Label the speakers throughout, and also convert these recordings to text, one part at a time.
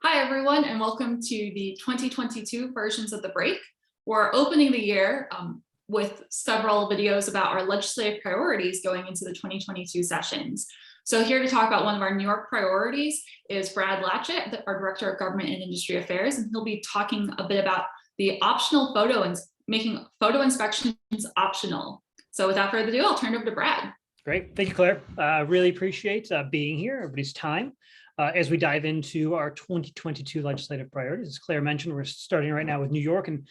Speaker 1: Hi, everyone, and welcome to the 2022 versions of The Break. We're opening the year with several videos about our legislative priorities going into the 2022 sessions. So here to talk about one of our New York priorities is Brad Latchett, our Director of Government and Industry Affairs, and he'll be talking a bit about the optional photo and making photo inspections optional. So without further ado, I'll turn it over to Brad.
Speaker 2: Great. Thank you, Claire. Really appreciate being here, everybody's time. As we dive into our 2022 legislative priorities, as Claire mentioned, we're starting right now with New York and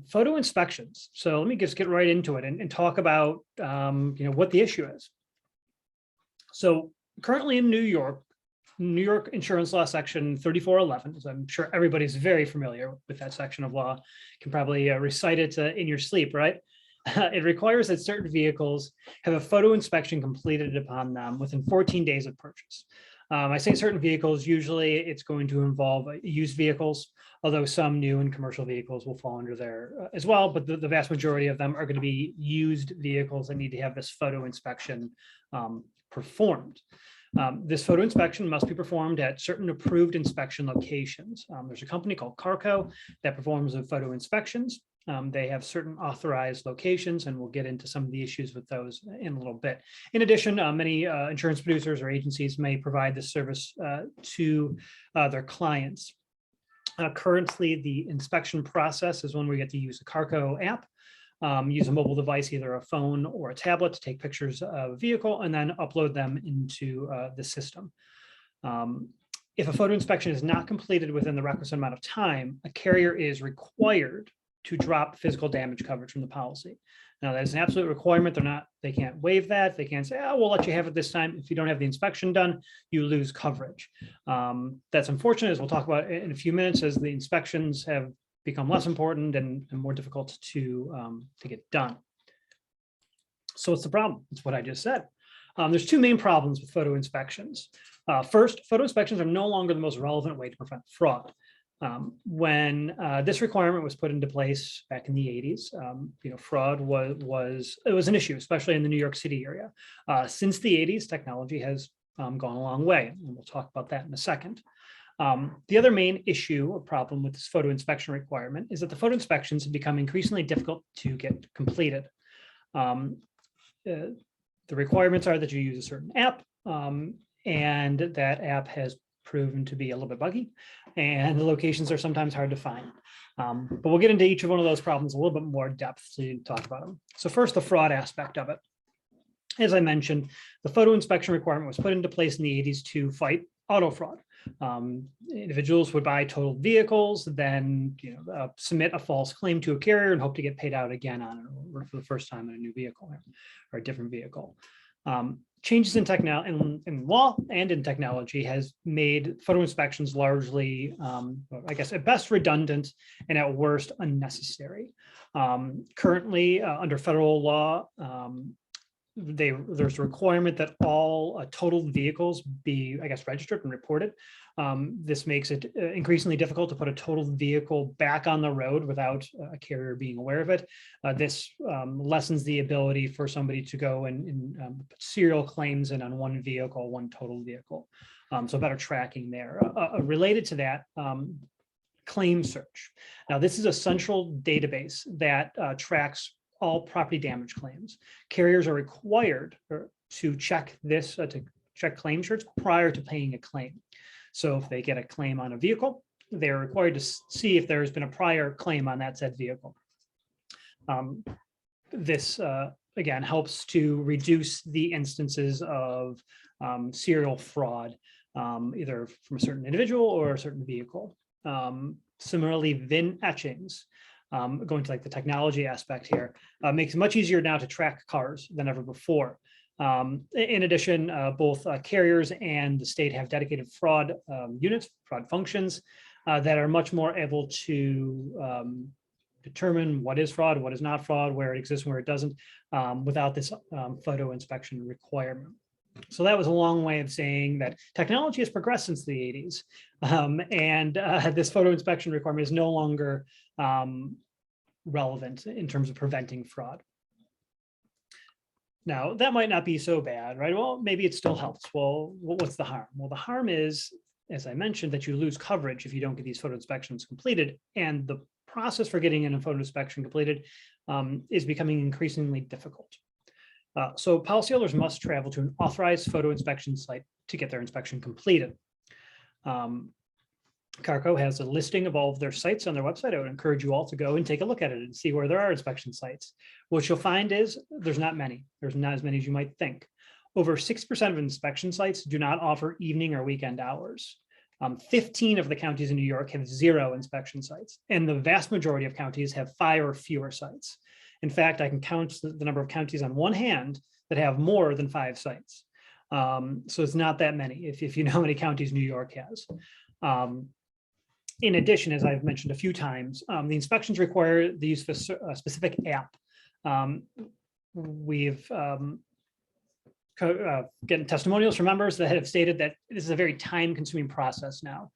Speaker 2: photo inspections. So let me just get right into it and talk about what the issue is. So currently in New York Insurance Law Section 3411, as I'm sure everybody's very familiar with that section of law, can probably recite it in your sleep, right? It requires that certain vehicles have a photo inspection completed upon them within 14 days of purchase. I say certain vehicles, usually it's going to involve used vehicles, although some new and commercial vehicles will fall under there as well, but the vast majority of them are going to be used vehicles that need to have this photo inspection performed. This photo inspection must be performed at certain approved inspection locations. There's a company called Carco that performs the photo inspections. They have certain authorized locations, and we'll get into some of the issues with those in a little bit. In addition, many insurance producers or agencies may provide this service to their clients. Currently, the inspection process is when we get to use the Carco app, use a mobile device, either a phone or a tablet, to take pictures of a vehicle and then upload them into the system. If a photo inspection is not completed within the requisite amount of time, a carrier is required to drop physical damage coverage from the policy. Now, that is an absolute requirement. They can't waive that. They can't say, oh, we'll let you have it this time. If you don't have the inspection done, you lose coverage. That's unfortunate, as we'll talk about in a few minutes, as the inspections have become less important and more difficult to get done. So what's the problem? It's what I just said. There's two main problems with photo inspections. First, photo inspections are no longer the most relevant way to prevent fraud. When this requirement was put into place back in the 80s, fraud was an issue, especially in the New York City area. Since the 80s, technology has gone a long way, and we'll talk about that in a second. The other main issue or problem with this photo inspection requirement is that the photo inspections have become increasingly difficult to get completed. The requirements are that you use a certain app, and that app has proven to be a little bit buggy, and the locations are sometimes hard to find. But we'll get into each of one of those problems a little bit more depth to talk about them. So first, the fraud aspect of it. As I mentioned, the photo inspection requirement was put into place in the 80s to fight auto fraud. Individuals would buy totaled vehicles, then submit a false claim to a carrier and hope to get paid out again on it, or for the first time in a new vehicle or a different vehicle. Changes in law and in technology has made photo inspections largely, I guess, at best redundant and at worst unnecessary. Currently, under federal law, there's a requirement that all totaled vehicles be, I guess, registered and reported. This makes it increasingly difficult to put a totaled vehicle back on the road without a carrier being aware of it. This lessens the ability for somebody to go and put serial claims in on one vehicle, one totaled vehicle. So better tracking there. Related to that, claim search. Now, this is a central database that tracks all property damage claims. Carriers are required to check this, to check claim certs prior to paying a claim. So if they get a claim on a vehicle, they're required to see if there's been a prior claim on that said vehicle. This, again, helps to reduce the instances of serial fraud, either from a certain individual or a certain vehicle. Similarly, VIN etchings, going to like the technology aspect here, makes it much easier now to track cars than ever before. In addition, both carriers and the state have dedicated fraud units, fraud functions that are much more able to determine what is fraud, what is not fraud, where it exists, where it doesn't, without this photo inspection requirement. So that was a long way of saying that technology has progressed since the 80s, and this photo inspection requirement is no longer relevant in terms of preventing fraud. Now, that might not be so bad, right? Well, maybe it still helps. Well, what's the harm? Well, the harm is as I mentioned, that you lose coverage if you don't get these photo inspections completed. And the process for getting in a photo inspection completed is becoming increasingly difficult. So policyholders must travel to an authorized photo inspection site to get their inspection completed. Carco has a listing of all of their sites on their website. I would encourage you all to go and take a look at it and see where there are inspection sites. What you'll find is there's not many. There's not as many as you might think. Over 6% of inspection sites do not offer evening or weekend hours. 15 of the counties in New York have 0 inspection sites, and the vast majority of counties have 5 or fewer sites. In fact, I can count the number of counties on one hand that have more than 5 sites. So it's not that many, if you know how many counties New York has. In addition, as I've mentioned a few times, the inspections require the use of a specific app. We've getting testimonials from members that have stated that this is a very time-consuming process now,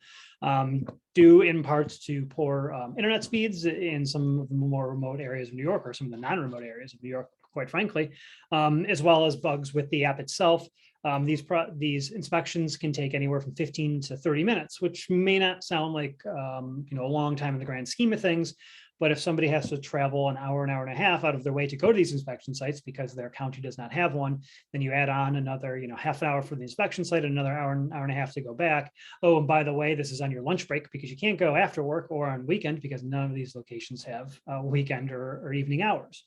Speaker 2: due in part to poor internet speeds in some of the more remote areas of New York, or some of the non-remote areas of New York, quite frankly, as well as bugs with the app itself. These inspections can take anywhere from 15 to 30 minutes, which may not sound like a long time in the grand scheme of things. But if somebody has to travel an hour and a half out of their way to go to these inspection sites because their county does not have one, then you add on another half an hour for the inspection site, another hour and a half to go back. Oh, and by the way, this is on your lunch break because you can't go after work or on weekend because none of these locations have weekend or evening hours.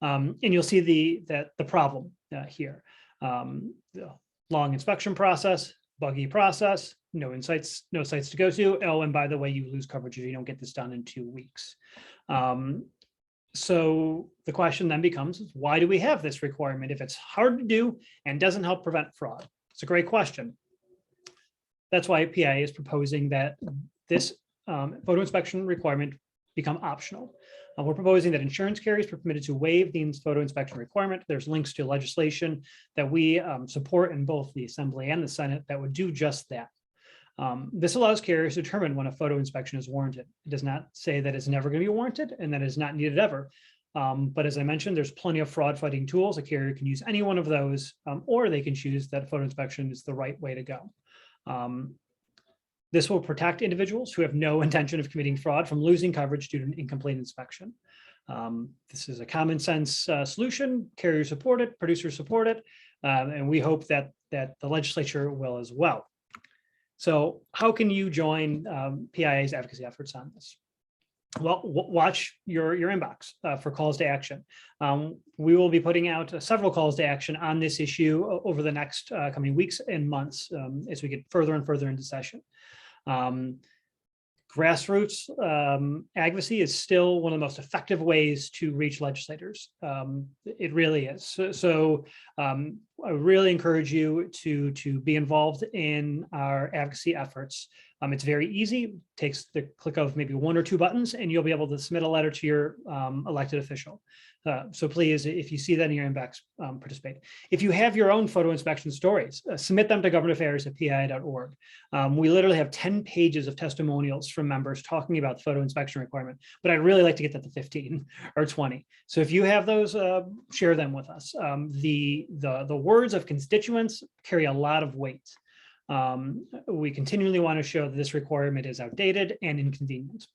Speaker 2: And you'll see the problem here. The long inspection process, buggy process, no sites to go to. Oh, and by the way, you lose coverage if you don't get this done in 2 weeks. So the question then becomes, why do we have this requirement if it's hard to do and doesn't help prevent fraud? It's a great question. That's why PIA is proposing that this photo inspection requirement become optional. We're proposing that insurance carriers are permitted to waive the photo inspection requirement. There's links to legislation that we support in both the Assembly and the Senate that would do just that. This allows carriers to determine when a photo inspection is warranted. It does not say that it's never going to be warranted and that it's not needed ever. But as I mentioned, there's plenty of fraud fighting tools. A carrier can use any one of those, or they can choose that photo inspection is the right way to go. This will protect individuals who have no intention of committing fraud from losing coverage due to an incomplete inspection. This is a common sense solution. Carriers support it, producers support it, and we hope that the legislature will as well. So how can you join PIA's advocacy efforts on this? Well, watch your inbox for calls to action. We will be putting out several calls to action on this issue over the next coming weeks and months as we get further and further into session. Grassroots advocacy is still one of the most effective ways to reach legislators. It really is. So I really encourage you to be involved in our advocacy efforts. It's very easy. It takes the click of maybe 1 or 2 buttons, and you'll be able to submit a letter to your elected official. So please, if you see that in your inbox, participate. If you have your own photo inspection stories, submit them to governmentaffairs@pia.org. We literally have 10 pages of testimonials from members talking about the photo inspection requirement, but I'd really like to get that to 15 or 20. So if you have those, share them with us. The words of constituents carry a lot of weight. We continually want to show that this requirement is outdated and inconvenient.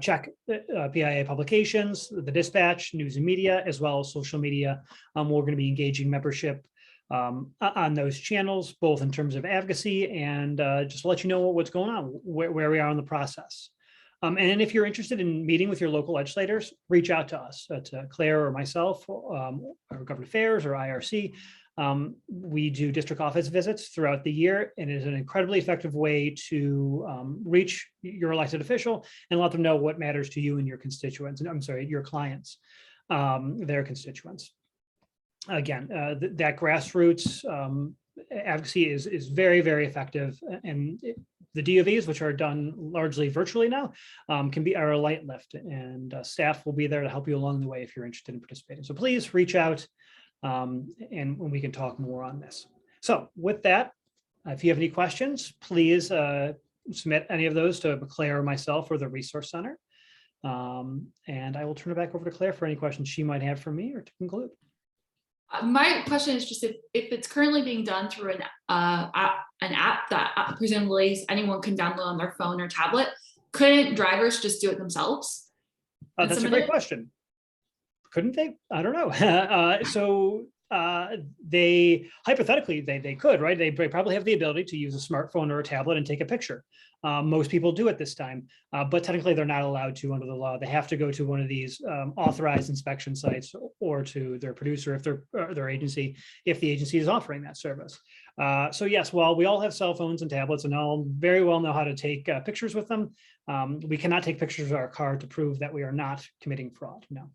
Speaker 2: Check PIA publications, the Dispatch, news and media, as well as social media. We're going to be engaging membership on those channels, both in terms of advocacy and just to let you know what's going on, where we are in the process. And if you're interested in meeting with your local legislators, reach out to us, to Claire or myself, or Government Affairs or IRC. We do district office visits throughout the year, and it is an incredibly effective way to reach your elected official and let them know what matters to you and your constituents. And I'm sorry, your clients, their constituents. Again, that grassroots advocacy is very, very effective, and the DOVs, which are done largely virtually now, are a light lift, and staff will be there to help you along the way if you're interested in participating. So please reach out. And we can talk more on this. So with that, if you have any questions, please submit any of those to Claire or myself or the Resource Center. And I will turn it back over to Claire for any questions she might have for me or to conclude.
Speaker 1: My question is just if it's currently being done through an an app that presumably anyone can download on their phone or tablet. Couldn't drivers just do it themselves? and
Speaker 2: That's a
Speaker 1: submit
Speaker 2: great
Speaker 1: it?
Speaker 2: question. Couldn't they? I don't know. They hypothetically they could, right? They probably have the ability to use a smartphone or a tablet and take a picture. Most people do at this time, but technically they're not allowed to under the law. They have to go to one of these authorized inspection sites or to their producer if their agency, if the agency is offering that service. So yes, while we all have cell phones and tablets and all very well know how to take pictures with them, we cannot take pictures of our car to prove that we are not committing fraud. No.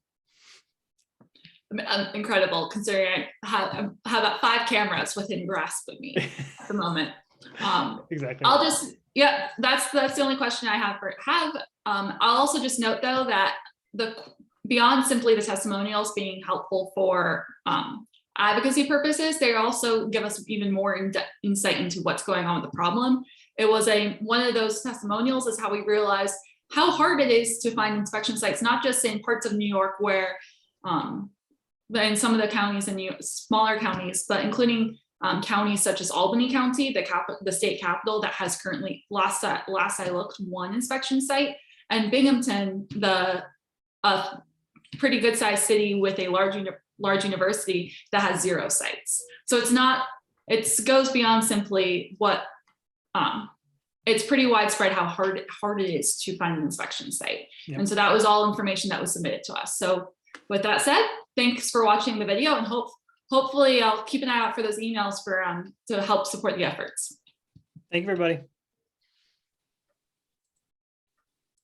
Speaker 1: Incredible, considering I have about 5 cameras within grasp of me at the moment.
Speaker 2: Exactly.
Speaker 1: I'll just, yeah, that's the only question I have. I'll also just note though that beyond simply the testimonials being helpful for advocacy purposes, they also give us even more insight into what's going on with the problem. It was one of those testimonials is how we realized how hard it is to find inspection sites, not just in parts of New York where but in some of the counties and smaller counties, but including counties such as Albany County, the state capital that has currently, last I looked, 1 inspection site, and Binghamton, the pretty good sized city with a large university that has 0 sites. So it goes beyond simply what, it's pretty widespread how hard it is to find an inspection site. Yep. And so that was all information that was submitted to us. So with that said, thanks for watching the video, and hopefully I'll keep an eye out for those emails to help support the efforts.
Speaker 2: Thank you, everybody.